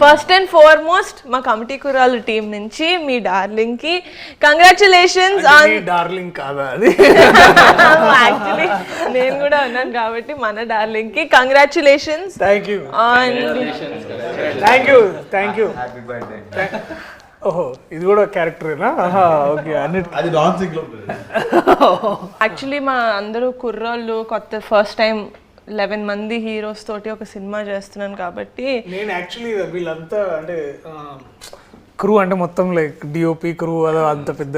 First and foremost మా committee కుర్రాలు team నుంచి మీ darling కి కంగ్రాచులేషన్స్ ఆన్ డార్లింగ్ కాదా అది యాక్చువల్లీ నేను కూడా ఉన్నాను కాబట్టి మన డార్లింగ్ కి కంగ్రాచులేషన్స్ థ్యాంక్ యూ ఓహో ఇది కూడా క్యారెక్టరేనా ఓకే అది డాన్సింగ్ లో యాక్చువల్లీ మా అందరూ కుర్రోళ్ళు కొత్త ఫస్ట్ టైం 11 మంది హీరోస్ తోటి ఒక సినిమా చేస్తున్నాను కాబట్టి నేను యాక్చువల్లీ వీళ్ళంతా అంటే క్రూ అంటే మొత్తం లైక్ డిఓపి క్రూ అదో అంత పెద్ద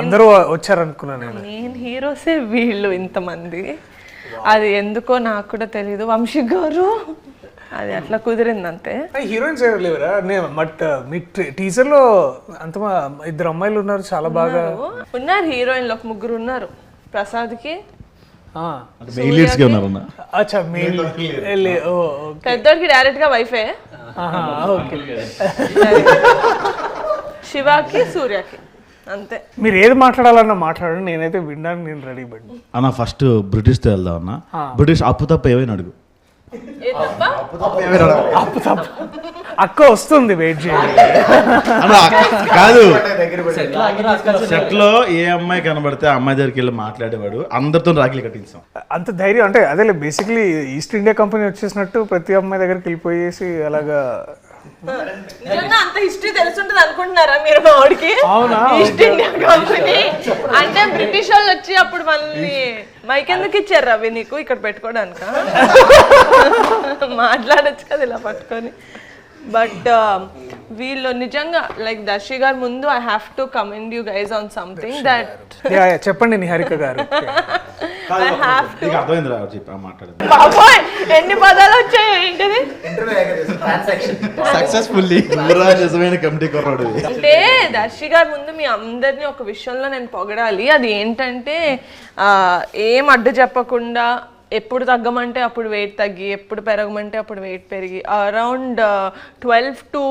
అందరూ వచ్చారనుకున్నాను మెయిన్ హీరోసే వీళ్ళు ఇంతమంది. అది ఎందుకో నాకు కూడా తెలీదు. వంశీ గారు అది అట్లా కుదిరింది అంతే. హీరోయిన్స్ ఎవరు లేవరా? బట్ మీ టీజర్ లో అంత ఇద్దరు అమ్మాయిలు ఉన్నారు చాలా బాగా ఉన్నారు. హీరోయిన్లు ఒక ముగ్గురు ఉన్నారు. ప్రసాద్ కి పెద్దోడికి డైరెక్ట్ గా వైఫే, శివాకి సూర్యకి అంతే. మీరు ఏది మాట్లాడాలన్నా మాట్లాడండి, నేనైతే వినడానికి నేను రెడీ పడి అన్న. ఫస్ట్ బ్రిటిష్తో వెళ్దాం అన్న. బ్రిటిష్ అప్పు తప్ప ఏమైనా అడుగు. అక్క వస్తుంది, వెయిట్ చేయండి. కాదు సెట్ లో ఏ అమ్మాయి కనబడితే ఆ అమ్మాయి దగ్గరికి వెళ్ళి మాట్లాడేవాడు. అందరితో రాఖీలు కట్టించాం. అంత ధైర్యం అంటే అదే బేసిక్లీ ఈస్ట్ ఇండియా కంపెనీ వచ్చేసినట్టు ప్రతి అమ్మాయి దగ్గరికి వెళ్ళిపోయేసి అలాగా. నిజంగా అంత హిస్టరీ తెలుసుంటది అనుకుంటున్నారా మీరు? మా వాడికి ఈస్ట్ ఇండియా కంపెనీ అంటే బ్రిటిష్ వాళ్ళు వచ్చి అప్పుడు మళ్ళీ మైక్ ఎందుకు ఇచ్చారు రవి నీకు ఇక్కడ పెట్టుకోవడానిక? మాట్లాడచ్చు కదా ఇలా పట్టుకొని. బట్ వీళ్ళు నిజంగా లైక్ దర్శి గారు ముందు I have to commend you guys on something that. చెప్పండి నిహారిక గారు. బాబోయ్ ఎన్ని పదాలు వచ్చాయి ఏంటిది? సక్సెస్ఫుల్లీ కమిటీ కొన్నాడు. అంటే దర్శి గారి ముందు మీ అందరినీ ఒక విషయంలో నేను పొగడాలి. అది ఏంటంటే ఏం అడ్డు చెప్పకుండా ఎప్పుడు తగ్గమంటే అప్పుడు వెయిట్ తగ్గి, ఎప్పుడు పెరగమంటే అప్పుడు వెయిట్ పెరిగి around 12 to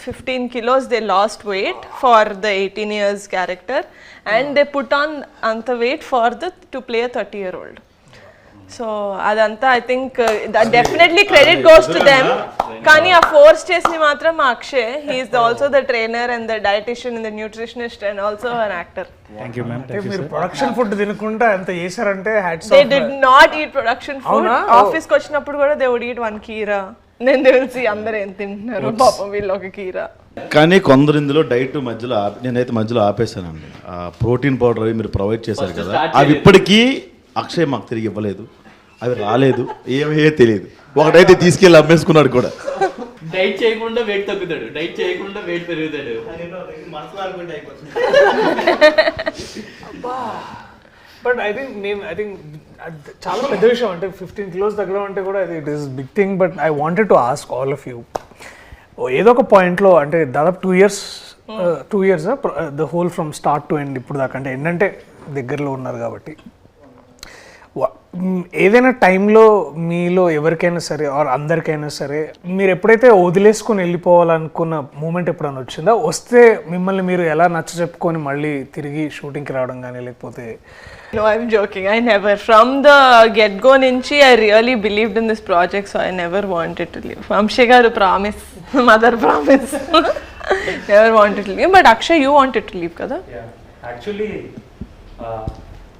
15 kilos they lost weight for the 18 years character and they put on anta weight for to play a 30-year-old. So adanta I think that definitely credit goes to them. Kani a force chesni matram Akshay, he is also the trainer and the dietitian and the nutritionist and also an actor. Thank you ma'am. మీరు production food తినకుండా ఎంత చేశారంటే hats off. They did not eat production food. Office కి వచ్చినప్పుడు కూడా they would eat one కీరా. నేను తెలిసి అందరూ ఏం తింటున్నారు పాపం వీళ్ళు ఒక కీరా. కానీ కొందరు ఇందులో డైట్ మధ్యలో నేనైతే మధ్యలో ఆపేశానండి. ప్రోటీన్ పౌడర్ అవి మీరు ప్రొవైడ్ చేశారు కదా, అవి ఇప్పటికీ అక్షయ్ మాకు తిరిగి ఇవ్వలేదు. అవి రాలేదు, ఏమయ్యే తెలియదు. ఒకటైతే తీసుకెళ్ళి అమ్మేసుకున్నాడు కూడా. డైట్ చేయకుండా వెయిట్ తగ్గుతాడు, డైట్ చేయకుండా వెయిట్ పెరుగుతాడు. బట్ ఐ థింక్ చాలా పెద్ద విషయం. అంటే 15 kilos తగ్గడం అంటే కూడా it is big thing. But I wanted to ask all of you, ఏదో ఒక పాయింట్లో అంటే దాదాపు 2 years the whole from start to end ఇప్పుడు దాకా, అంటే ఏంటంటే దగ్గరలో ఉన్నారు కాబట్టి, ఏదైనా టైంలో మీలో ఎవరికైనా సరే ఆర్ అందరికైనా సరే మీరు ఎప్పుడైతే వదిలేసుకొని వెళ్ళిపోవాలనుకున్న మూమెంట్ ఎప్పుడైనా వచ్చిందా? వస్తే మిమ్మల్ని మీరు ఎలా నచ్చ చెప్పుకొని మళ్ళీ తిరిగి షూటింగ్కి రావడం కానీ లేకపోతే? No, I'm joking. I never. From the get-go nunchi, I really believed in this project, so I never wanted to leave. Vamshi garu promise, mother promise. Never wanted to leave. But Akshay, you wanted to leave, kada? Yeah. Actually,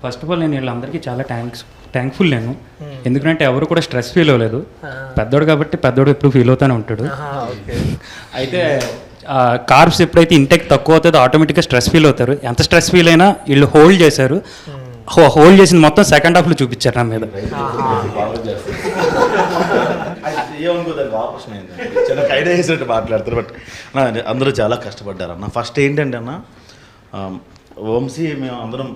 first of all నేను వీళ్ళందరికీ చాలా thankful నేను. ఎందుకంటే ఎవరు కూడా stress feel అవ్వలేదు. పెద్దోడు కాబట్టి పెద్దోడు ఎప్పుడు ఫీల్ అవుతూనే ఉంటాడు. అయితే కార్బ్స్ ఎప్పుడైతే ఇంటెక్ తక్కువ అవుతుందో ఆటోమేటిక్గా స్ట్రెస్ ఫీల్ అవుతారు. ఎంత స్ట్రెస్ ఫీల్ అయినా వీళ్ళు హోల్డ్ చేశారు. హోల్డ్ చేసింది మొత్తం సెకండ్ హాఫ్లో చూపించారు నా మీద. మాట్లాడతారు. బట్ అందరూ చాలా కష్టపడ్డారు అన్న. ఫస్ట్ ఏంటంటే అన్న, వంశీ మేము అందరం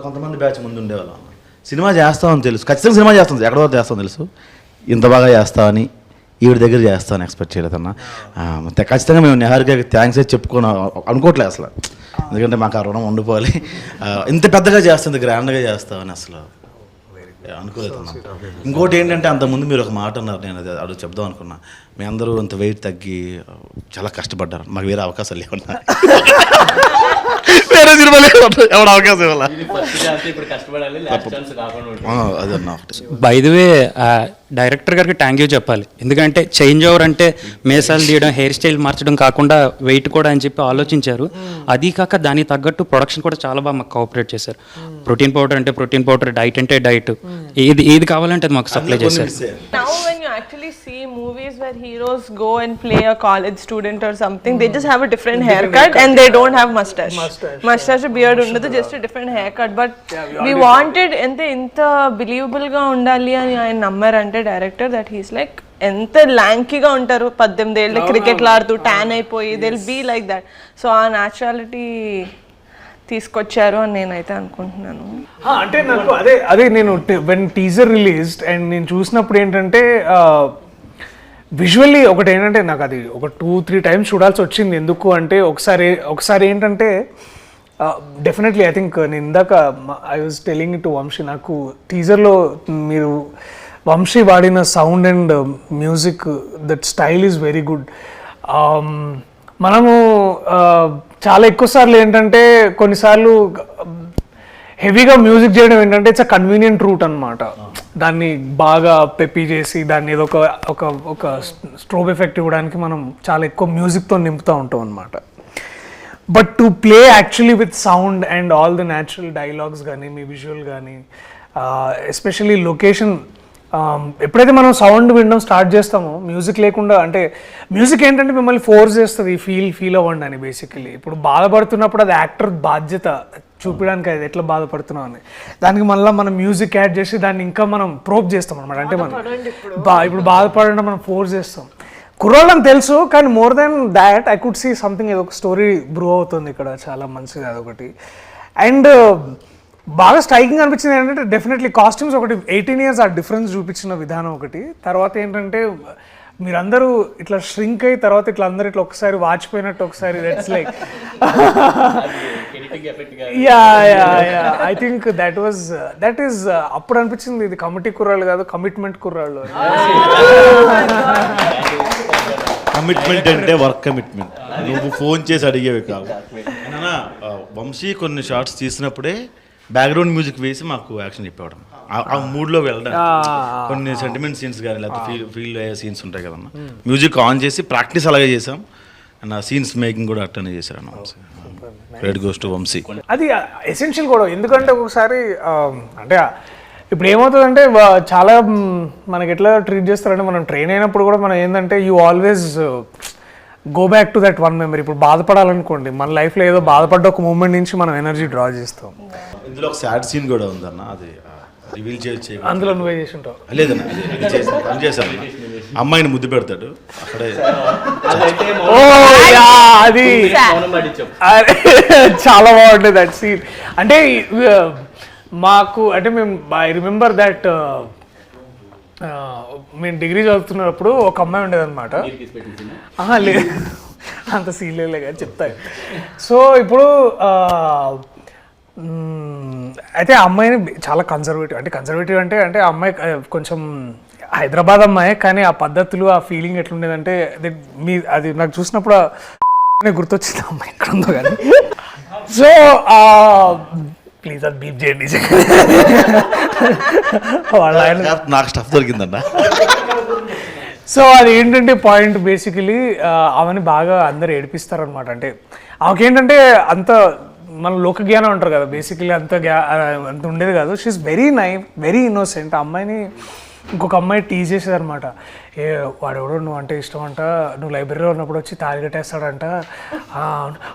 కొంతమంది బ్యాచ్ ముందు ఉండేవాళ్ళం. సినిమా చేస్తామని తెలుసు, ఖచ్చితంగా సినిమా చేస్తాం, ఎక్కడ వరకు చేస్తాం తెలుసు. ఇంత బాగా చేస్తామని ఈవిడ దగ్గర చేస్తామని ఎక్స్పెక్ట్ చేయలేదన్నా. ఖచ్చితంగా మేము నిహారికకి థ్యాంక్స్ అయితే అనుకోవట్లేదు అసలు. ఎందుకంటే మాకు ఆ రుణం ఉండిపోవాలి. ఇంత పెద్దగా చేస్తుంది, గ్రాండ్గా చేస్తామని అసలు అనుకోలేదు. ఇంకోటి ఏంటంటే అంతకుముందు మీరు ఒక మాట అన్నారు, నేను అది చెప్దాం అనుకున్నా. మీ అందరూ అంత వెయిట్ తగ్గి చాలా కష్టపడ్డారు, మాకు వేరే అవకాశాలు లేవన్నా. వేరే సినిమాలు ఎవరు అవకాశం ఇవ్వాల ఇది ఫస్ట్ ఛాన్స్, ఇప్పుడు కష్టపడాలి, లాస్ట్ ఛాన్స్ కాకుండా ఉంటుంది. అదన్నా ఒకటి. బై ది వే డైరెక్టర్ గారికి థ్యాంక్ యూ చెప్పాలి. ఎందుకంటే చేంజ్ ఓవర్ అంటే మేసాలు తీయడం, హెయిర్ స్టైల్ మార్చడం కాకుండా వెయిట్ కూడా అని చెప్పి ఆలోచించారు. అది కాక దానికి తగ్గట్టు ప్రొడక్షన్ కూడా చాలా బాగా మాకు కోఆపరేట్ చేశారు. ప్రోటీన్ పౌడర్ అంటే ప్రోటీన్ పౌడర్, డైట్ అంటే డైట్, ఏది కావాలంటే అది మాకు సప్లై చేశారు. Now when you actually see movies where heroes go and play a college student or something, they just have a different haircut and they don't have mustache. Mustache beard ఉండదు, just a different haircut. But we wanted ఎంత believable గా ఉండాలి అని ఆయన నమ్మారంటే director, that he's like ఎంత ల్యాంకీగా ఉంటారు, 18 ఏళ్ళ క్రికెట్లు ఆడుతూ ట్యాన్ అయిపోయి, they will be like that. So ఆ న్యాచురాలిటీ తీసుకొచ్చారు అని నేనైతే అనుకుంటున్నాను. అంటే నాకు అదే నేను వెన్ టీజర్ రిలీజ్డ్ అండ్ నేను చూసినప్పుడు ఏంటంటే విజువల్లీ ఒకటి ఏంటంటే నాకు అది ఒక 2-3 టైమ్స్ చూడాల్సి వచ్చింది. ఎందుకు అంటే ఒకసారి ఏంటంటే డెఫినెట్లీ ఐ థింక్ నేను ఇందాక I was telling to Vamshi, నాకు టీజర్లో మీరు వంశీ వాడిన sound and music, that style is very good. మనము చాలా ఎక్కువ సార్లు ఏంటంటే కొన్నిసార్లు హెవీగా మ్యూజిక్ చేయడం ఏంటంటే ఇట్స్ అ కన్వీనియంట్ రూట్ అనమాట. దాన్ని బాగా పెప్పి చేసి దాన్ని ఏదో ఒక స్ట్రోబ్ ఎఫెక్ట్ ఇవ్వడానికి మనం చాలా ఎక్కువ మ్యూజిక్తో నింపుతూ ఉంటాం అనమాట. But to play actually with sound and all the natural dialogues కానీ మీ విజువల్ కానీ ఎస్పెషల్లీ లొకేషన్, ఎప్పుడైతే మనం సౌండ్ వినడం స్టార్ట్ చేస్తామో మ్యూజిక్ లేకుండా, అంటే మ్యూజిక్ ఏంటంటే మిమ్మల్ని ఫోర్స్ చేస్తుంది ఫీల్ అవ్వండి అని. బేసికలీ ఇప్పుడు బాధపడుతున్నప్పుడు అది యాక్టర్ బాధ్యత చూపించడానికి, అది ఎట్లా బాధపడుతున్నాం అని. దానికి మళ్ళీ మనం మ్యూజిక్ యాడ్ చేసి దాన్ని ఇంకా మనం ప్రోప్ చేస్తాం అనమాట. అంటే మనం ఇప్పుడు బాధపడడం మనం ఫోర్స్ చేస్తాం. కుర్రోళ్ళని తెలుసు, కానీ more than that I could see something, ఏదో ఒక స్టోరీ బ్రూ అవుతుంది ఇక్కడ, చాలా మంచిది అదొకటి. అండ్ బాగా స్ట్రైకింగ్ అనిపించింది ఏంటంటే డెఫినెట్లీ కాస్ట్యూమ్స్ ఒకటి, 18 years ఆ డిఫరెన్స్ చూపించిన విధానం ఒకటి. తర్వాత ఏంటంటే మీరందరూ ఇట్లా ష్రింక్ అయ్యి తర్వాత ఇట్లా అందరూ ఇట్లా ఒకసారి వాచిపోయినట్టు ఒకసారి, that's like yeah I think that is అప్పుడు అనిపించింది ఇది కమిటీ కుర్రాళ్ళు కాదు, కమిట్మెంట్ కుర్రాళ్ళు. కమిట్మెంట్ అంటే వర్క్ కమిట్మెంట్, నువ్వు ఫోన్ చేసి అడిగేవి కావు. వంశీ కొన్ని షార్ట్స్ తీసినప్పుడే బ్యాక్గ్రౌండ్ మ్యూజిక్ వేసి మాకు యాక్షన్ చెప్పేవాడు. ఆ మూడ్లో వెళ్ళడం, కొన్ని సెంటిమెంట్ సీన్స్ కానీ లేకపోతే ఫీల్ అయ్యే సీన్స్ ఉంటాయి కదన్నా, మ్యూజిక్ ఆన్ చేసి ప్రాక్టీస్ అలాగే చేసాం. అండ్ ఆ సీన్స్ మేకింగ్ కూడా అట్టనే చేశారు అన్న. Credit goes to Vamshi. అది ఎసెన్షియల్ కూడా, ఎందుకంటే ఒకసారి అంటే ఇప్పుడు ఏమవుతుందంటే చాలా మనకి ఎట్లా ట్రీట్ చేస్తారంటే, మనం ట్రైన్ అయినప్పుడు కూడా మనం ఏంటంటే you always go back to that one memory. ఇప్పుడు బాధపడాలనుకోండి, మన లైఫ్లో ఏదో బాధపడ్డ ఒక మూమెంట్ నుంచి మనం ఎనర్జీ డ్రా చేస్తాం. ఇందులో ఒక సాడ్ సీన్ కూడా ఉందన్న, అది రివీల్ చేయొచ్చు. అందులో నువ్వే చేసి ఉంటావు. లేదన్నా, అది చేశాను. అమ్మాయిని ముద్దు పెడతాడు అక్కడే. అది చాలా బాగుంటుంది దట్ సీన్. అంటే మాకు అంటే మేము ఐ రిమెంబర్ దట్ మేము డిగ్రీ చదువుతున్నప్పుడు ఒక అమ్మాయి ఉండేది అనమాట. లేదు అంత సీన్ లేదు కానీ చెప్తాను. సో ఇప్పుడు అయితే ఆ అమ్మాయిని చాలా కన్సర్వేటివ్ అంటే ఆ అమ్మాయి కొంచెం హైదరాబాద్ అమ్మాయి, కానీ ఆ పద్ధతులు ఆ ఫీలింగ్ ఎట్లుండేదంటే అది నాకు చూసినప్పుడు గుర్తొచ్చింది అమ్మాయి ఎక్కడ ఉందో కానీ. సో ప్లీజ్ అది బీప్ చేయండి. నాకు స్టఫ్ దొరికిందన్న. సో అది ఏంటంటే పాయింట్ బేసికలీ ఆమెని బాగా అందరు ఏడిపిస్తారనమాట. అంటే ఆమెకేంటంటే అంత మన లోక జ్ఞానం అంటారు కదా, బేసికలీ అంత ఉండేది కాదు. She is very innocent. ఆ అమ్మాయిని ఇంకొక అమ్మాయి టీజ్ చేసేది అనమాట. వాడెవడో నువ్వు అంటే ఇష్టం అంట, నువ్వు లైబ్రరీలో ఉన్నప్పుడు వచ్చి తాళి కట్టేస్తాడంట.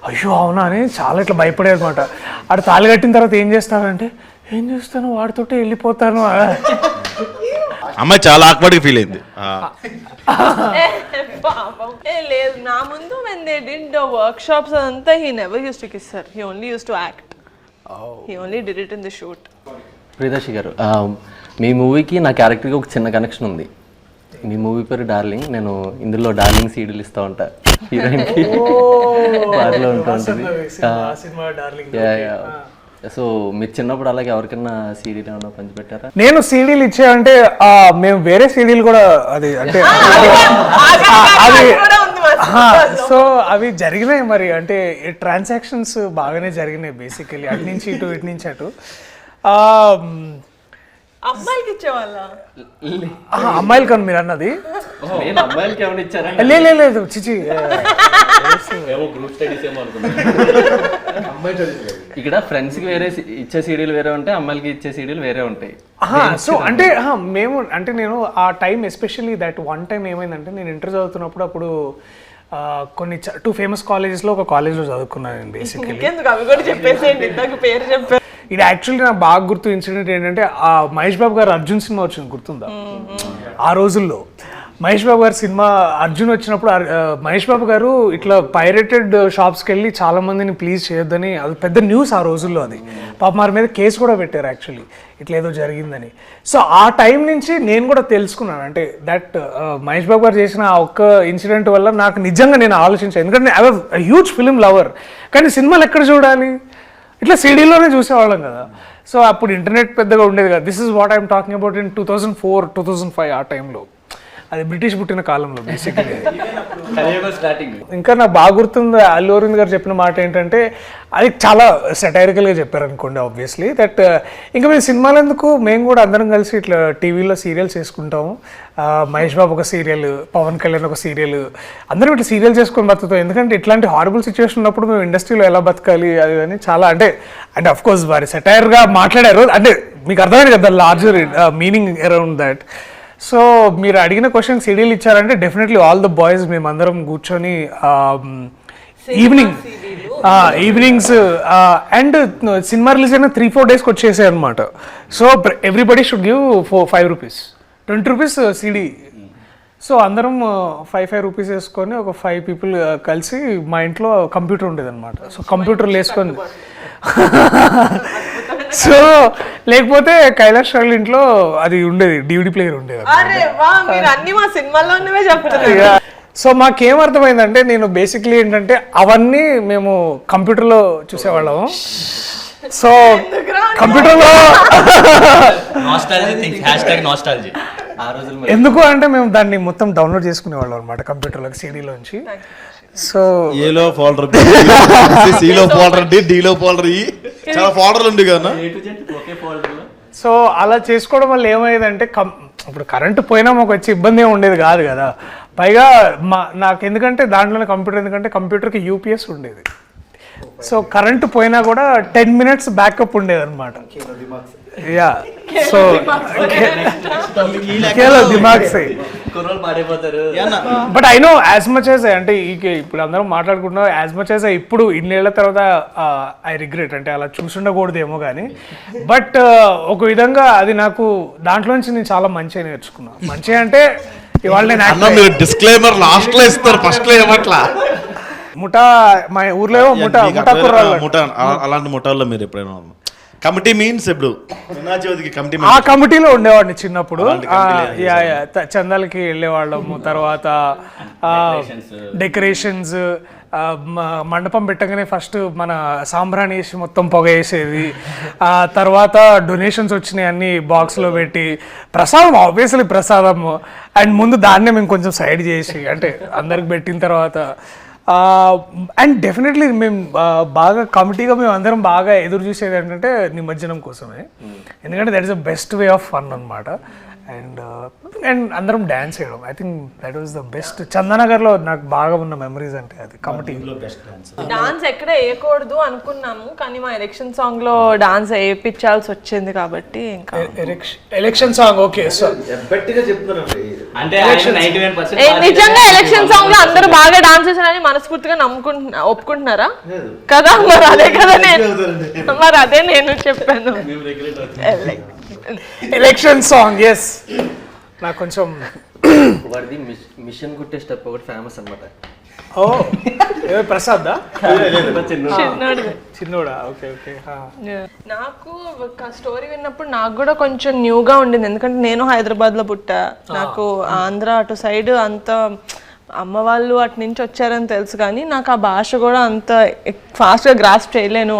అయ్యో అవునా అని చాలా ఇట్లా భయపడేది అనమాట. ఆడ తాళి కట్టిన తర్వాత ఏం చేస్తానంటే, ఏం చేస్తాను వాడితోటే వెళ్ళిపోతాను. అమ్మాయి చాలా ఆక్వర్డ్గా ఫీల్ అయింది. లేదు నా ముందు when they did the workshops అదంతా he never used to kiss her, he only used to act. He only did it in the shoot. Priyadarshi గారు, మీ మూవీకి నా క్యారెక్టర్కి ఒక చిన్న కనెక్షన్ ఉంది. మీ మూవీ పేరు డార్లింగ్. నేను ఇందులో డార్లింగ్ సీడీలు ఇస్తూ ఉంటా హీరోయిన్కి, బార్లో ఉంటూ ఉంటుంది. సో మీరు చిన్నప్పుడు అలాగే ఎవరికైనా సీడీలు ఏమన్నా పంచిపెట్టారా? నేను సీడీలు ఇచ్చానంటే మేము వేరే సీడీలు కూడా అది అంటే అది ఉంది మా సినిమాలో. సో అవి జరిగినాయి మరి, అంటే ట్రాన్సాక్షన్స్ బాగానే జరిగినాయి బేసికలీ, అటు నుంచి ఇటు ఇటు నుంచి అటు. అమ్మాయిలకి ఇచ్చేవాళ్ళ అమ్మాయిలు కను మీరు అన్నది? నేను అమ్మాయిలకి ఏమైనా ఇచ్చారా? లేదు చిచి, ఏమో గ్రూప్ స్టడీస్ ఏమో అనుకున్నాను. ఇక్కడ ఫ్రెండ్స్ కి వేరే ఇచ్చే సీడీలు వేరే ఉంటాయి, అమ్మాయిలకి ఇచ్చే సీడీలు వేరే ఉంటాయి. సో అంటే మేము అంటే నేను ఆ time especially that one time ఏమైందంటే, నేను ఇంటర్ చదువుతున్నప్పుడు అప్పుడు కొన్ని 2 ఫేమస్ కాలేజెస్లో ఒక కాలేజ్లో చదువుకున్నాను నేను బేసికలీ. ఇంకెందుకు అవి కూడా చెప్పేసేయండి, ఇందాక పేరు చెప్పారు. ఇది యాక్చువల్లీ నాకు బాగా గుర్తు ఇన్సిడెంట్ ఏంటంటే, ఆ మహేష్ బాబు గారు అర్జున్ సినిమా వచ్చింది గుర్తుందా? ఆ రోజుల్లో మహేష్ బాబు గారి సినిమా అర్జున్ వచ్చినప్పుడు మహేష్ బాబు గారు ఇట్లా పైరేటెడ్ షాప్స్కి వెళ్ళి చాలా మందిని ప్లీజ్ చేయొద్దని, అది పెద్ద న్యూస్ ఆ రోజుల్లో. అది పాప వారి మీద కేసు కూడా పెట్టారు యాక్చువల్లీ, ఇట్లా ఏదో జరిగిందని. సో ఆ టైం నుంచి నేను కూడా తెలుసుకున్నాను, అంటే దట్ మహేష్ బాబు గారు చేసిన ఆ ఒక్క ఇన్సిడెంట్ వల్ల నాకు నిజంగా నేను ఆలోచించాను. ఎందుకంటే I was huge film lover, కానీ సినిమాలు ఎక్కడ చూడాలి, ఇట్లా సిడీలోనే చూసేవాళ్ళం కదా. సో అప్పుడు ఇంటర్నెట్ పెద్దగా ఉండేది కదా. This is what I'm talking about in 2004, 2005 ఆ టైంలో. అది బ్రిటిష్ పుట్టిన కాలంలో బేసిక్లీ. స్టార్టింగ్ ఇంకా నాకు బాగా గుర్తుంది అల్లు అరవింద్ గారు చెప్పిన మాట ఏంటంటే, అది చాలా సెటైరికల్గా చెప్పారు అనుకోండి ఆబ్వియస్లీ, దట్ ఇంకా మేము సినిమాలు ఎందుకు, మేము కూడా అందరం కలిసి ఇట్లా టీవీలో సీరియల్స్ చేసుకుంటాము. మహేష్ బాబు ఒక సీరియల్, పవన్ కళ్యాణ్ ఒక సీరియల్, అందరం ఇట్లా సీరియల్ చేసుకొని బతుకుతాం. ఎందుకంటే ఇట్లాంటి హారబుల్ సిచ్యువేషన్ ఉన్నప్పుడు మేము ఇండస్ట్రీలో ఎలా బతకాలి అది అని చాలా, అంటే అఫ్ కోర్స్ వారి సెటైర్గా మాట్లాడారు, అంటే మీకు అర్థమైంది కదా larger meaning around that. So మీరు అడిగిన క్వశ్చన్ సీడీలు ఇచ్చారంటే డెఫినెట్లీ ఆల్ ద బాయ్స్ మేమందరం కూర్చొని ఈవినింగ్స్ అండ్ సినిమా రిలీజ్ అయిన 3-4 డేస్కి వచ్చేసాయి అనమాట. So everybody should give 5 rupees, 20 rupees CD. So అందరం 5 రూపీస్ వేసుకొని ఒక 5 పీపుల్ కలిసి మా ఇంట్లో కంప్యూటర్ ఉండేది అనమాట. సో కంప్యూటర్లు వేసుకొని సో లేకపోతే కైలాష్ వాళ్ళ ఇంట్లో అది ఉండేది, DVD ప్లేయర్ ఉండేది. అరే వా, మీరు అన్ని మా సినిమాల్లోనే చెప్తున్నారు. సో మాకేం అర్థమైందంటే, నేను బేసిక్లీ ఏంటంటే అవన్నీ మేము కంప్యూటర్లో చూసేవాళ్ళము. సో కంప్యూటర్లో నాస్టాలజీ థింగ్స్ #నాస్టాలజీ. ఆ రోజులు ఎందుకు అంటే మేము దాన్ని మొత్తం డౌన్లోడ్ చేసుకునేవాళ్ళం అనమాట కంప్యూటర్లోకి, సీడీలోంచి. సో ఏలో ఫోల్డర్ సిలో ఫోల్డర్ డిలో ఫోల్డర్ చాలా ఫోల్డర్లు ఉండే కదా. ఒకే ఫోల్డర్లో సో అలా చేసుకోవడం వల్ల ఏమయ్యేదంటే, ఇప్పుడు కరెంటు పోయినా మాకు వచ్చి ఇబ్బంది ఏమి ఉండేది కాదు కదా. పైగా నాకు ఎందుకంటే దాంట్లోనే కంప్యూటర్, ఎందుకంటే కంప్యూటర్కి UPS ఉండేది. సో కరెంటు పోయినా కూడా 10 minutes బ్యాకప్ ఉండేది అనమాట. యా సో దిమాగ్ సే కుర్రోళ్ళు పాడైపోతారు. But I know as much as అంటే ఇప్పుడు అందరం మాట్లాడుకుంటున్నాం, యాజ్ మచ్ యాజ్ ఇప్పుడు ఇన్నేళ్ల తర్వాత ఐ రిగ్రెట్, అంటే అలా చూసుండకూడదేమో కానీ, బట్ ఒక విధంగా అది నాకు దాంట్లోంచి నేను చాలా మంచిగా నేర్చుకున్నాను. మంచిగా అంటే ఇవాళ నేను డిస్క్లైమర్ లాస్ట్ లో ఇస్తారు, ఫస్ట్ లో ఏమట్లా ముఠా, మా ఊర్లో ముఠా కుర్రాళ్ళు, ముఠా అలాంటి ముఠాల్లో మీరు ఎప్పుడైనా కమిటీ మీన్స్ ఇప్పుడు కమిటీ ఆ కమిటీలో ఉండేవాడిని చిన్నప్పుడు. చందాలకి వెళ్ళేవాళ్ళము, తర్వాత డెకరేషన్స్, మండపం పెట్టగానే ఫస్ట్ మన సాంబ్రాణి వేసి మొత్తం పొగ వేసేది, తర్వాత డొనేషన్స్ వచ్చినాయి అన్ని బాక్స్లో పెట్టి, ప్రసాదం ఆబ్వియస్లీ ప్రసాదం, అండ్ ముందు దాన్నే మేము కొంచెం సైడ్ చేసి అంటే అందరికి పెట్టిన తర్వాత. అండ్ డెఫినెట్లీ మేము బాగా కమిటీగా మేము అందరం బాగా ఎదురు చూసేది ఏంటంటే నిమజ్జనం కోసమే, ఎందుకంటే that is the best way of fun అనమాట. అండ్ అందరం డ్యాన్స్ చేయడం, I think that was the best. చందనగర్లో నాకు బాగా ఉన్న మెమరీస్ అంటే అది కమిటీ. డాన్స్ ఎక్కడ వేయకూడదు అనుకున్నాము, కానీ మా ఎలక్షన్ సాంగ్ లో డాన్స్ వేయించాల్సి వచ్చింది కాబట్టి ఇంకా ఎలక్షన్ సాంగ్. ఓకే సో అంటే 99% నిజంగా ఎలక్షన్ సాంగ్ లో అందరూ బాగా డాన్స్ చేశారని మనస్ఫూర్తిగా ఒప్పుకుంటున్నారా కదా? మరి అదే నేను చెప్పాను. ఎలక్షన్ సాంగ్ ఎస్, నాకు కొంచెం వాడిది మిషన్ కుట్టే స్టెప్ ఒకటి ఫేమస్ అనమాట. ఓ ప్రసాద్ చిన్నోడిది. చిన్నోడా? Okay okay. నాకు ఒక స్టోరీ విన్నప్పుడు నాకు కూడా కొంచెం న్యూగా ఉండింది, ఎందుకంటే నేను హైదరాబాద్లో పుట్టా, నాకు ఆంధ్ర అటు సైడ్ అంత అమ్మ వాళ్ళు అటు నుంచి వచ్చారని తెలుసు, కానీ నాకు ఆ భాష కూడా అంత ఫాస్ట్గా గ్రాస్ప్ చేయలేను.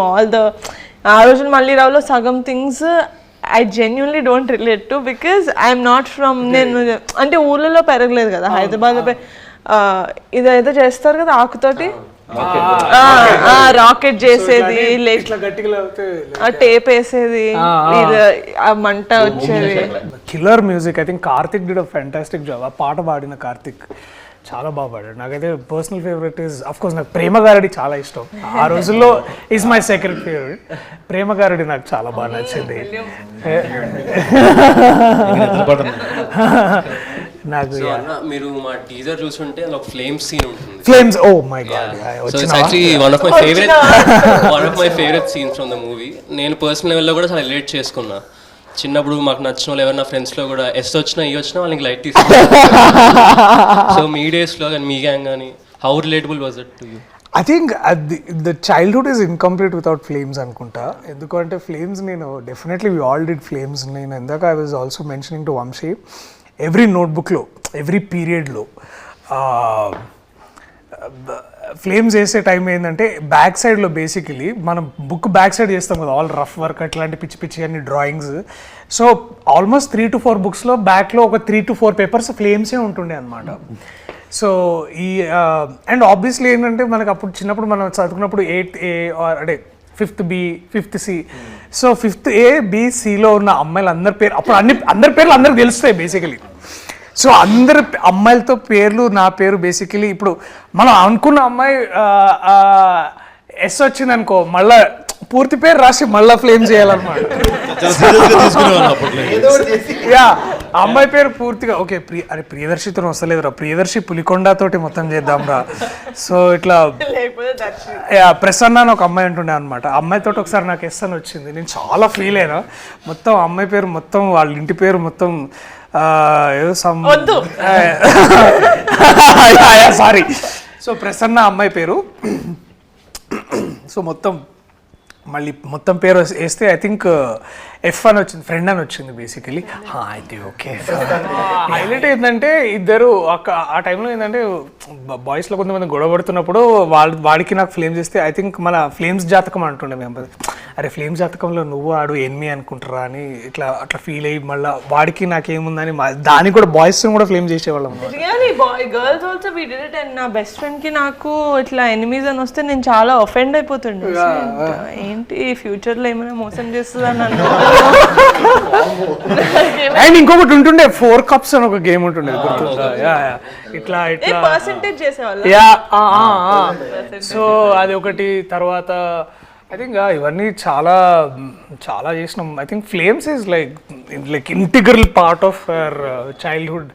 ఆ రోజున మళ్ళీ రావులో సగం things I genuinely don't relate to, because I'm not from, నేను అంటే ఊళ్ళలో పెరగలేదు కదా, హైదరాబాద్లో ఇదేదో చేస్తారు కదా ఆకుతోటి, రాకెట్ చేసేది, ఇట్లా గట్టిగా లేకపోతే టేప్ వేసేది, ఆ మంట వచ్చేది. Killer music. I think Karthik did a fantastic job. ఆ పాట పాడిన కార్తిక్ చాలా బాగా పాడాడు. నాకైతే personal favourite is of course నాకు ప్రేమ గారడి చాలా ఇష్టం. ఆ రోజుల్లో ఈజ్ మై సెకండ్ ఫేవరెట్. ప్రేమ గారడి నాకు చాలా బాగా నచ్చింది. నాకు మీరు మా టీజర్ చూసుంటే ఒక ఫ్లేమ్స్ సీన్ ఉంటుంది. Flames, oh my god. So it's actually one of my favourite scenes from the movie. నేను పర్సనల్ లెవెల్లో కూడా చాలా రిలేట్ చేసుకున్నా. చిన్నప్పుడు మాకు నచ్చిన వాళ్ళు ఎవరైనా ఫ్రెండ్స్లో కూడా ఎస్ వచ్చినా ఈ వచ్చినా వాళ్ళకి లైట్ తీసుకున్నారు. సో మీ డేస్లో కానీ మీ గ్యాంగ్ కానీ how relatable was it to you? I think the childhood is incomplete without flames అనుకుంటా. ఎందుకంటే ఫ్లేమ్స్ నేను definitely we all did flames. నేను ఇందాక I was also mentioning to Vamshi, every నోట్బుక్లో ఎవ్రీ పీరియడ్లో ఫ్లేమ్స్ వేసే టైం ఏంటంటే బ్యాక్ సైడ్లో బేసికలీ మనం బుక్ బ్యాక్ సైడ్ చేస్తాం కదా, ఆల్ రఫ్ వర్క్ అట్లాంటి పిచ్చి పిచ్చి అన్ని డ్రాయింగ్స్. సో ఆల్మోస్ట్ 3 to 4 బుక్స్లో బ్యాక్లో ఒక 3 to 4 పేపర్స్ ఫ్లేమ్సే ఉంటుండే అనమాట. సో ఈ అండ్ ఆబ్వియస్లీ ఏంటంటే మనకు అప్పుడు చిన్నప్పుడు మనం చదువుకున్నప్పుడు 8th A అంటే 5th B 5th C. So 5th A B Cలో ఉన్న అమ్మాయిలు అందరి పేరు అప్పుడు అందరి పేర్లు అందరికి తెలుస్తాయి బేసికలీ. సో అందరి అమ్మాయిలతో పేర్లు నా పేరు బేసికలీ ఇప్పుడు మనం అనుకున్న అమ్మాయి ఎస్ వచ్చింది అనుకో, మళ్ళా పూర్తి పేరు రాసి మళ్ళా ఫ్లేమ్ చేయాలన్నమాట. యా, అమ్మాయి పేరు పూర్తిగా ఓకే అరే ప్రియదర్శితో వస్తలేదురా, ప్రియదర్శి పులికొండతోటి మొత్తం చేద్దాం రా. సో ఇట్లా ప్రసన్న అని ఒక అమ్మాయి ఉంటుండే అనమాట. అమ్మాయితో ఒకసారి నాకు ఎస్ అని వచ్చింది. నేను చాలా ఫీల్ అయినా. మొత్తం అమ్మాయి పేరు మొత్తం వాళ్ళ ఇంటి పేరు మొత్తం ఏదో సారీ. సో ప్రసన్న అమ్మాయి పేరు. సో మళ్ళీ మొత్తం పేరు వేస్తే ఐ థింక్ ఎఫ్ అని వచ్చింది, ఫ్రెండ్ అని వచ్చింది బేసికలీ. అయితే ఓకే. హైలైట్ ఏంటంటే ఇద్దరు ఆ టైంలో ఏంటంటే బాయ్స్లో కొంతమంది గొడవ పడుతున్నప్పుడు వాడికి నాకు ఫ్లేమ్స్ ఇస్తే ఐ థింక్ మన ఫ్లేమ్స్ జాతకం అంటుండే మేము. అరే ఫ్లేమ్స్ జాతకంలో నువ్వు ఆడు ఎనిమి అనుకుంటారా అని అట్లా ఫీల్ అయ్యి మళ్ళీ వాడికి నాకేముందని దానికి కూడా బాయ్స్ కూడా ఫ్లేమ్ చేసేవాళ్ళం. Girls also we did it. And నా బెస్ట్ ఫ్రెండ్ కి నాకు ఇట్లా ఎనిమీస్ అని వస్తే నేను చాలా ఒఫెండ్ అయిపోతుండే. ఏంటి ఫ్యూచర్ లో ఏమైనా మోసం చేస్తుందని అనుకో. అండ్ ఇంకొకటి ఉంటుండే 4 cups అని ఒక గేమ్ ఉంటుండే ఇట్లా పర్సెంటేజ్ చేసేవాళ్ళు. సో అది ఒకటి. తర్వాత ఐ థింక్ ఇవన్నీ చాలా చాలా చేసినాం. I think flames is like integral part of our childhood.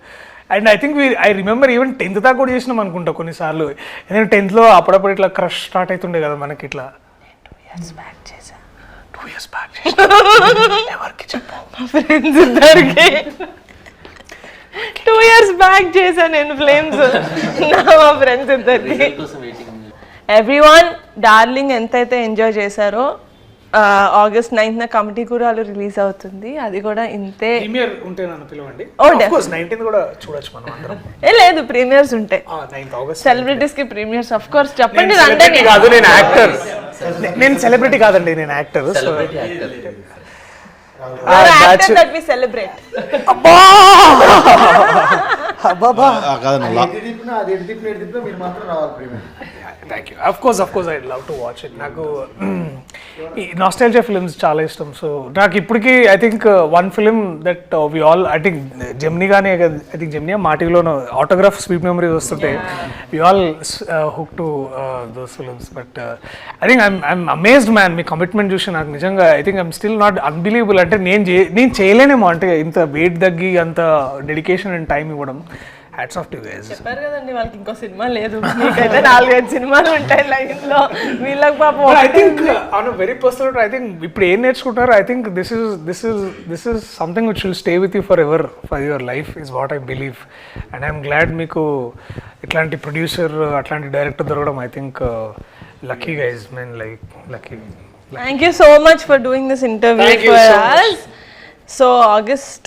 And I think I remember even 10th దాకా కూడా చేసినాం అనుకుంటా కొన్నిసార్లు. ఎందుకంటే 10thలో అప్పుడప్పుడు ఇట్లా క్రష్ స్టార్ట్ అవుతుండే కదా మనకి. ఇట్లా 2 years back చేసా ఎవరికి చెప్పు, మా ఫ్రెండ్స్ ఇద్దరికి 2 years బ్యాక్ చేశా నేను ఫ్లేమ్స్ మా ఫ్రెండ్స్ ఇద్దరికి. ఎవ్రీవన్ డార్లింగ్ ఎంతైతే ఎంజాయ్ చేశారో August 9th కమిటీ కూడా రిలీజ్ అవుతుంది. అది కూడా ఇంతే. ప్రీమియర్ ఉంటే నన్ను పిలవండి. ఆఫ్ కోర్స్ 19th కూడా చూడొచ్చు మనం అందరం. లేదు ప్రీమియర్స్ ఉంటాయి. 9th August సెలబ్రిటీస్ కి ప్రీమియర్స్ ఆఫ్ కోర్స్. చెప్పండి రండి. కాదు నేను యాక్టర్. నేను సెలబ్రిటీ కాదండి, నేను actor. So actor that we celebrate. అబ్బా thank you. Of course I love to watch it. నాకు ఈ నాస్టాల్జియా ఫిల్మ్స్ చాలా ఇష్టం. సో నాకు ఇప్పటికీ I think one film that we all I think Gemini కానీ ఐ థింక్ జెమినీ మాటిలోనూ ఆటోగ్రాఫ్ స్వీట్ మెమరీస్ వస్తుంటే we all hook to those films. But I think I'm amazed man. Me commitment చూసి నాకు నిజంగా I think I'm still not unbelievable. అంటే నేను చేయలేనేమో, అంటే ఇంత వెయిట్ తగ్గి అంత డెడికేషన్ అండ్ టైం ఇవ్వడం. Hats off to you guys. చెప్పారు కదండి వాళ్ళకి ఇంకో సినిమా లేదు, మీకైతే 4-5 సినిమాలు ఉంటాయి లైన్ లో. వీళ్ళకి పాపం I think on a very personal I think ఇప్పుడు ఏం నేర్చుకుంటారు I think this is something which will stay with you for ever for your life is what I believe. And I'm glad మీకు ఇట్లాంటి producer అట్లాంటి director దొరకడం. I think lucky guys, men like lucky. Thank you so much for doing this interview for us. So August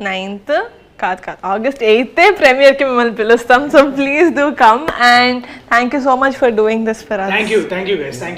9th కాదు August 8th premiere కి మిమ్మల్ని పిలుస్తాం. So please do come and thank you so much for doing this for us. Thank you guys. Thank you.